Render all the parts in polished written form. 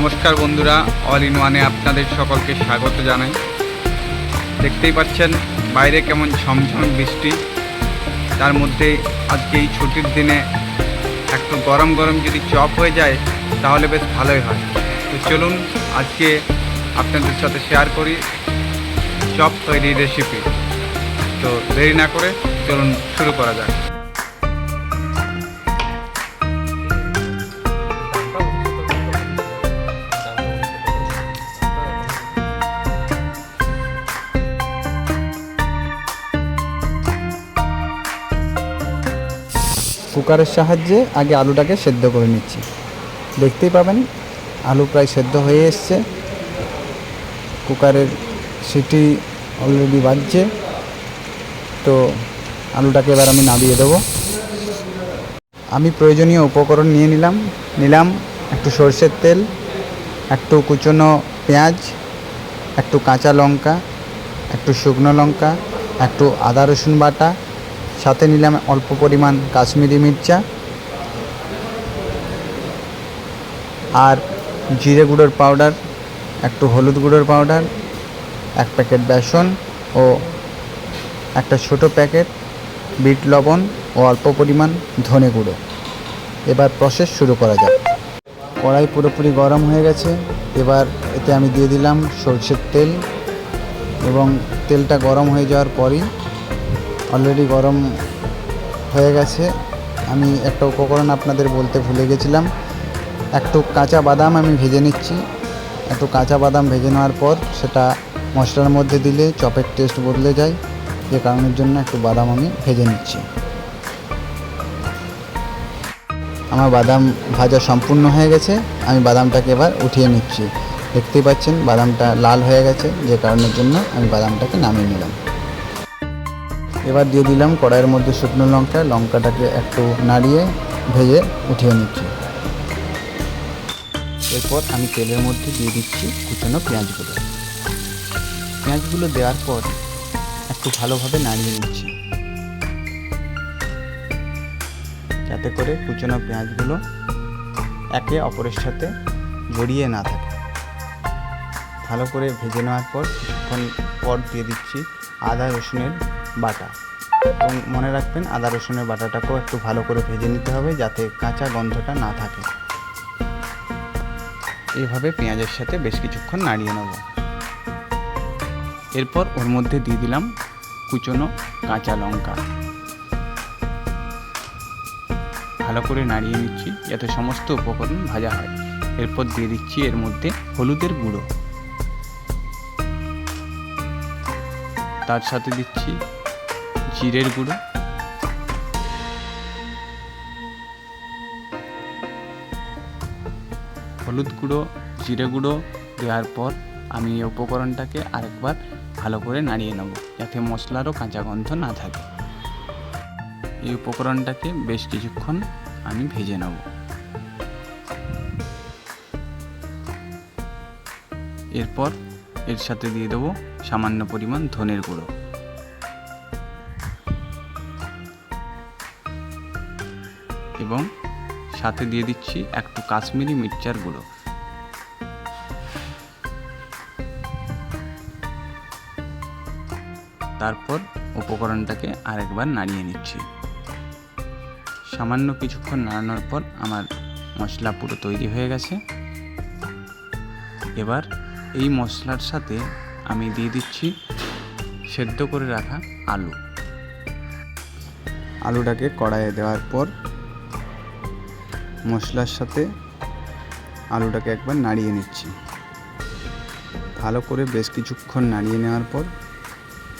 নমস্কার বন্ধুরা, all in ওয়ানে আপনাদের সকলকে স্বাগত জানাই। দেখতেই পাচ্ছেন বাইরে কেমন ঝমঝম বৃষ্টি, তার মধ্যে আজকে এই ছুটির দিনে একটু গরম গরম যদি চপ হয়ে যায় তাহলে বেশ ভালোই হয়। তো চলুন আজকে আপনাদের সাথে শেয়ার করি চপ তৈরির রেসিপি। তো দেরি না করে চলুন শুরু করা যাক। কুকারের সাহায্যে আগে আলুটাকে সেদ্ধ করে নিচ্ছি। দেখতেই পাবেন আলু প্রায় সেদ্ধ হয়ে এসছে। কুকারের সিটি অলরেডি বাজছে। তো আলুটাকে এবার আমি নামিয়ে দেবো। আমি প্রয়োজনীয় উপকরণ নিয়ে নিলাম একটু সরষের তেল, একটু কুচনো পেঁয়াজ, একটু কাঁচা লঙ্কা, একটু শুকনো লঙ্কা, একটু আদা রসুন বাটা, সাথে নিলাম অল্প পরিমাণ কাশ্মীরি মির্চা আর জিরে গুঁড়োর পাউডার, একটু হলুদ গুঁড়োর পাউডার, এক প্যাকেট বেসন ও একটা ছোট প্যাকেট বিট লবণ ও অল্প পরিমাণ ধনে গুঁড়ো। এবার প্রসেস শুরু করা যাক। কড়াই পুরোপুরি গরম হয়ে গেছে। এবার এতে আমি দিয়ে দিলাম সরষের তেল এবং তেলটা গরম হয়ে যাওয়ার পরই অলরেডি গরম হয়ে গেছে। আমি একটা উপকরণ আপনাদের বলতে ভুলে গেছিলাম, একটু কাঁচা বাদাম আমি ভেজে নিচ্ছি। একটু কাঁচা বাদাম ভেজে নেওয়ার পর সেটা মশলার মধ্যে দিলে চপের টেস্ট বদলে যায়, যে কারণের জন্য একটু বাদাম আমি ভেজে নিচ্ছি। আমার বাদাম ভাজা সম্পূর্ণ হয়ে গেছে। আমি বাদামটাকে এবার উঠিয়ে নিচ্ছি। দেখতেই পাচ্ছেন বাদামটা লাল হয়ে গেছে, যে কারণের জন্য আমি বাদামটাকে নামিয়ে নিলাম। এবার দিয়ে দিলাম কড়াইয়ের মধ্যে শুকনো লঙ্কাটাকে একটু নাড়িয়ে ভেজে উঠিয়ে নিচ্ছি। এরপর আমি তেলের মধ্যে দিয়ে দিচ্ছি কুচনো পেঁয়াজগুলো দেওয়ার পর একটু ভালোভাবে নাড়িয়ে নিচ্ছি, যাতে করে কুচনো পেঁয়াজগুলো একে অপরের সাথে জড়িয়ে না থাকে। ভালো করে ভেজে নেওয়ার পর কিছুক্ষণ পর দিয়ে দিচ্ছি আদা রসুনের বাটা। এবং মনে রাখবেন আদা রসুনের বাটাটাকেও একটু ভালো করে ভেজে নিতে হবে, যাতে কাঁচা গন্ধটা না থাকে। এইভাবে পেঁয়াজের সাথে বেশ কিছুক্ষণ নাড়িয়ে নেব। এরপর ওর মধ্যে দিয়ে দিলাম কুচনো কাঁচা লঙ্কা। ভালো করে নাড়িয়ে নিচ্ছি যাতে সমস্ত উপকরণ ভাজা হয়। এরপর দিয়ে দিচ্ছি এর মধ্যে হলুদের গুঁড়ো, তার সাথে দিচ্ছি জিরের গুঁড়ো, হলুদ গুঁড়ো, জিরে গুঁড়ো দেওয়ার পর আমি এই উপকরণটাকে আরেকবার ভালো করে নাড়িয়ে নেব, যাতে মশলারও কাঁচা গন্ধ না থাকে। এই উপকরণটাকে বেশ কিছুক্ষণ আমি ভেজে নেব। এরপর এর সাথে দিয়ে দেবো সামান্য পরিমাণ ধনের গুঁড়ো এবং সাথে দিয়ে দিচ্ছি একটু কাশ্মীরি মির্চার গুঁড়ো। তারপর উপকরণটাকে আরেকবার নাড়িয়ে নিচ্ছি। সামান্য কিছুক্ষণ নাড়ানোর পর আমার মশলা পুরো তৈরি হয়ে গেছে। এবার এই মশলার সাথে আমি দিয়ে দিচ্ছি সেদ্ধ করে রাখা আলুটাকে কড়াইয়ে দেওয়ার পর মশলার সাথে আলুটাকে একবার নাড়িয়ে নিচ্ছি। ভালো করে বেশ কিছুক্ষণ নাড়িয়ে নেওয়ার পর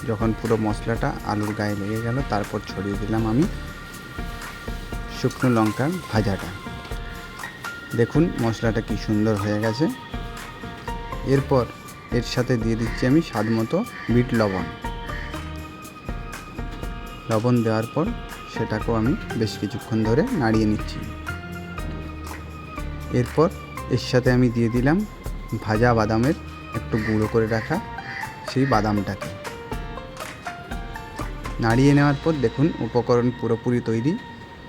যখন পুরো মশলাটা আলুর গায়ে লেগে গেল, তারপর ছড়িয়ে দিলাম আমি শুকনো লঙ্কার ভাজাটা। দেখুন মশলাটা কি সুন্দর হয়ে গেছে। এরপর এর সাথে দিয়ে দিচ্ছি আমি স্বাদ মতো বিট লবণ দেওয়ার পর সেটাকেও আমি বেশ কিছুক্ষণ ধরে নাড়িয়ে নিচ্ছি। এরপর এর সাথে আমি দিয়ে দিলাম ভাজা বাদামের একটু গুঁড়ো করে রাখা সেই বাদামটাকে। নাড়িয়ে নেওয়ার পর দেখুন উপকরণ পুরোপুরি তৈরি।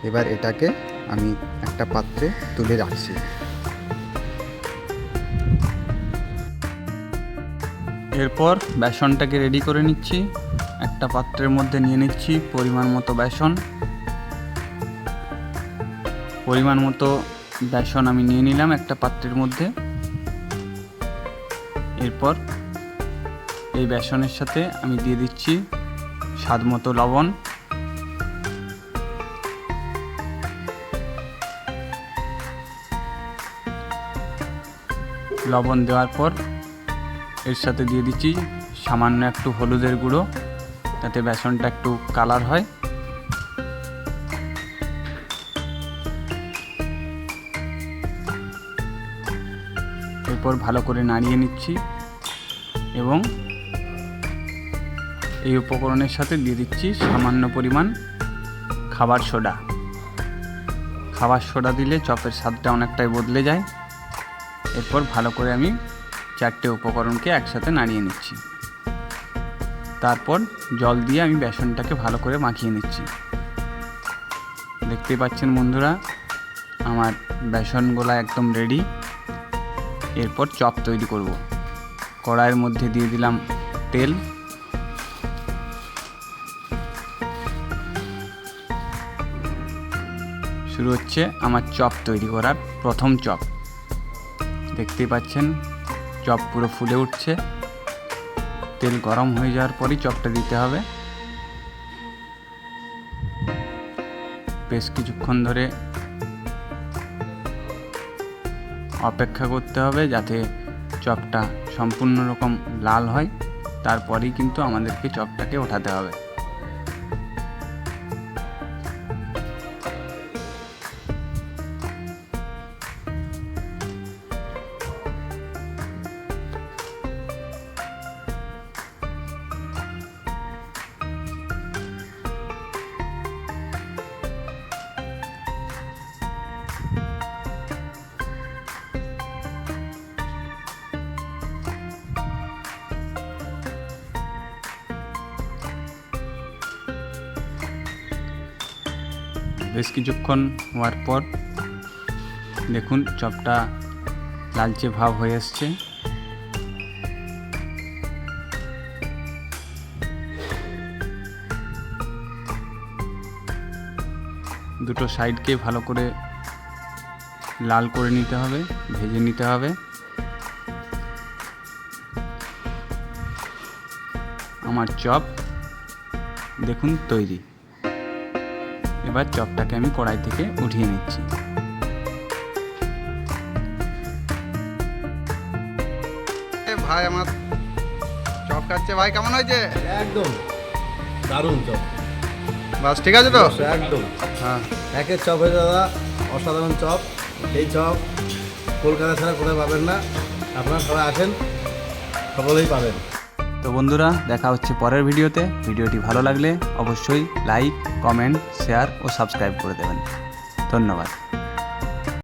এবার এটাকে আমি একটা পাত্রে তুলে রাখছি। এরপর বেসনটাকে রেডি করে নিচ্ছি। একটা পাত্রের মধ্যে নিয়ে নিচ্ছি পরিমাণ মতো বেসন। পরিমাণ মতো বেসন আমি নিয়ে নিলাম একটা পাত্রের মধ্যে। এরপর এই বেসনের সাথে আমি দিয়ে দিচ্ছি স্বাদ মতো লবণ। লবণ দেওয়ার পর এর সাথে দিয়ে দিচ্ছি সামান্য একটু হলুদের গুঁড়ো, যাতে বেসনটা একটু কালার হয়। এরপর ভালো করে নাড়িয়ে নিচ্ছি এবং এই উপকরণের সাথে দিয়ে দিচ্ছি সামান্য পরিমাণ খাবার সোডা। খাবার সোডা দিলে চপের স্বাদটা অনেকটাই বদলে যায়। এরপর ভালো করে আমি 4টে উপকরণকে একসাথে নাড়িয়ে নিচ্ছি। তারপর জল দিয়ে আমি বেসনটাকে ভালো করে মাখিয়ে নিচ্ছি। দেখতে পাচ্ছেন বন্ধুরা, আমার বেসন গোলা একদম রেডি। এরপর চপ তৈরি করব। কড়াইয়ের মধ্যে দিয়ে দিলাম তেল। শুরু হচ্ছে আমার চপ তৈরি করার প্রথম চপ। দেখতেই পাচ্ছেন চপ পুরো ফুলে উঠছে। তেল গরম হয়ে যাওয়ার পরই চপটা দিতে হবে। বেশ কিছুক্ষণ ধরে অপেক্ষা করতে হবে যাতে চপটা সম্পূর্ণ রকম লাল হয়। তারপরেই কিন্তু আমাদেরকে চপটাকে ওঠাতে হবে। বেশ কিছুক্ষণ হওয়ার পর দেখুন চপটা লালচে ভাব হয়ে এসছে। দুটো সাইডকে ভালো করে লাল করে নিতে হবে, ভেজে নিতে হবে। আমার চপ দেখুন তৈরি। এবার চপটাকে আমি কড়াই থেকে উঠিয়ে নিচ্ছি। ভাই আমার চপ খাচ্ছে। ভাই কেমন হয়েছে? একদম দারুণ চপ। বাস ঠিক আছে তো? একদম হ্যাঁ, একের চপ হয়ে দাদা, অসাধারণ চপ। এই চপ কলকাতা ছাড়া কোথায় পাবেন না। আপনারা সবাই আসেন, সকলেই পাবেন। তো বন্ধুরা দেখা হচ্ছে পরের ভিডিওতে। ভিডিওটি ভালো লাগলে অবশ্যই লাইক, কমেন্ট, শেয়ার ও সাবস্ক্রাইব করে দেবেন। ধন্যবাদ।